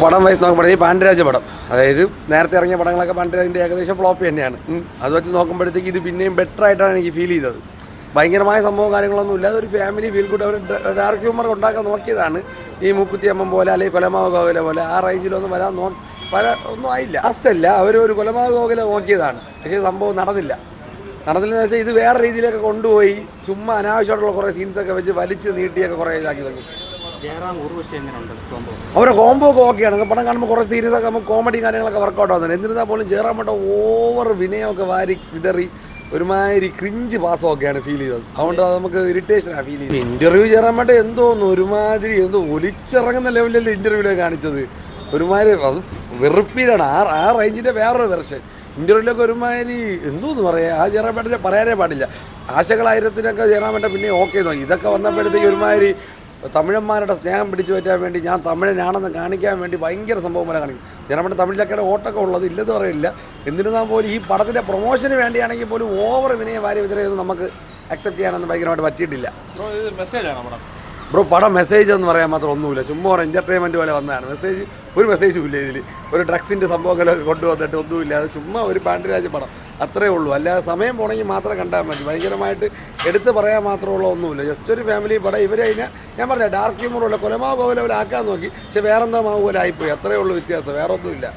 പടം വയസ്സ് നോക്കുമ്പോഴത്തേക്ക് പാണ്ഡ്യരാജ പടം, അതായത് നേരത്തെ ഇറങ്ങിയ പടങ്ങളൊക്കെ പാണ്ഡ്യരാജിൻ്റെ ഏകദേശം ഫ്ലോപ്പ് തന്നെയാണ്. അത് വെച്ച് നോക്കുമ്പോഴത്തേക്ക് ഇത് പിന്നെയും ബെറ്റർ ആയിട്ടാണ് എനിക്ക് ഫീൽ ചെയ്തത്. ഭയങ്കരമായ സംഭവം കാര്യങ്ങളൊന്നും ഇല്ലാതെ ഒരു ഫാമിലി ഫീൽ ഗുഡ്, അവർ ഡാർക്ക് ഹ്യൂമർ ഉണ്ടാക്കാൻ നോക്കിയതാണ്. ഈ മൂക്കുത്തി അമ്മ പോലെ അല്ലെങ്കിൽ കൊലമാവ് ഗോകുല പോലെ ആ റേഞ്ചിലൊന്നും വരാൻ ഒന്നും ആയില്ല. ലാസ്റ്റല്ല, അവർ ഒരു കൊലമാവ് ഗോകുല നോക്കിയതാണ്, പക്ഷേ സംഭവം നടന്നില്ലെന്ന് വെച്ചാൽ ഇത് വേറെ രീതിയിലൊക്കെ കൊണ്ടുപോയി ചുമ്മാ അനാവശ്യമായിട്ടുള്ള കുറേ സീൻസൊക്കെ വെച്ച് വലിച്ച് നീട്ടിയൊക്കെ കുറേ ഇതാക്കി തന്നു. അവരുടെ കോംബോ ഒക്കെ ഓക്കെയാണ്. പടം കാണുമ്പോൾ കുറേ സീരിയസൊക്കെ നമുക്ക് കോമഡി കാര്യങ്ങളൊക്കെ വർക്കൗട്ട് ആവുന്നുണ്ട്. എന്നിരുന്നാൽ പോലും ജയറാമേട്ട ഓവർ വിനയമൊക്കെ വാരി വിതറി ഒരുമാതിരി ക്രിഞ്ച് പാസമൊക്കെയാണ് ഫീൽ ചെയ്തത്. അതുകൊണ്ട് അത് നമുക്ക് ഇറിറ്റേഷനാണ് ഫീൽ ചെയ്തത്. ഇൻ്റർവ്യൂ ജയറാമേട്ട എന്തോന്നു ഒരുമാതിരി ഒലിച്ചിറങ്ങുന്ന ലെവലിലല്ലേ ഇൻ്റർവ്യൂലൊക്കെ കാണിച്ചത്. ഒരുമാതിരി അത് വെറുപ്പീരാണ്. ആ റേഞ്ചിൻ്റെ വേറൊരു വെർഷൻ. ഇൻ്റർവ്യൂലൊക്കെ ഒരുമാതിരി എന്തോന്ന് പറയാ, ആ ജയറാമേട്ടനെ പറയാനേ പാടില്ല. ആശകളായിരത്തിനൊക്കെ ജയറാമേട്ട പിന്നെ ഓക്കെ നോക്കി. ഇതൊക്കെ വന്നപ്പോഴത്തേക്ക് ഒരുമാതിരി തമിഴന്മാരുടെ സ്നേഹം പിടിച്ചു പറ്റാൻ വേണ്ടി, ഞാൻ തമിഴനാണെന്ന് കാണിക്കാൻ വേണ്ടി ഭയങ്കര സംഭവം പോലെ കാണിക്കും. ജനങ്ങളുടെ തമിഴിലൊക്കെ ഓട്ടൊക്കെ ഉള്ളത് ഇല്ലെന്ന് പറയില്ല. എന്നിരുന്നാൽ പോലും ഈ പടത്തിൻ്റെ പ്രൊമോഷന് വേണ്ടിയാണെങ്കിൽ പോലും ഓവർ വിനയ വാരി വിതരയൊന്നും നമുക്ക് അക്സെപ്റ്റ് ചെയ്യാനൊന്നും ഭയങ്കരമായിട്ട് പറ്റിയിട്ടില്ല. ബ്രോ പടം മെസ്സേജ് എന്ന് പറയാൻ മാത്രം ഒന്നുമില്ല, ചുമ്മാ ഒരു എൻ്റർടൈൻമെൻറ്റ് പോലെ വന്നതാണ്. ഒരു മെസ്സേജും ഇല്ല ഇതിൽ. ഒരു ഡ്രഗ്സിൻ്റെ സംഭവങ്ങളൊക്കെ കൊണ്ടുവന്നിട്ട് ഒന്നുമില്ല. അത് ചുമ്മാ ഒരു പാണ്ഡ്യരാജ പടം അത്രേ ഉള്ളൂ. അല്ലാതെ സമയം പോണെങ്കിൽ മാത്രം കണ്ടാൽ മതി. ഭയങ്കരമായിട്ട് എടുത്ത് പറയാൻ മാത്രമുള്ള ഒന്നുമില്ല. ജസ്റ്റ് ഒരു ഫാമിലി പടം. ഇവരതിനെ ഞാൻ പറഞ്ഞ ഡാർക്ക് ഹ്യൂമറുള്ള കൊലമാവ് പോലെ ആക്കാൻ നോക്കി, പക്ഷെ വേറെന്തോ മാവ് പോലെ ആയിപ്പോയി. അത്രേ ഉള്ളൂ വ്യത്യാസം, വേറെ ഒന്നുമില്ല.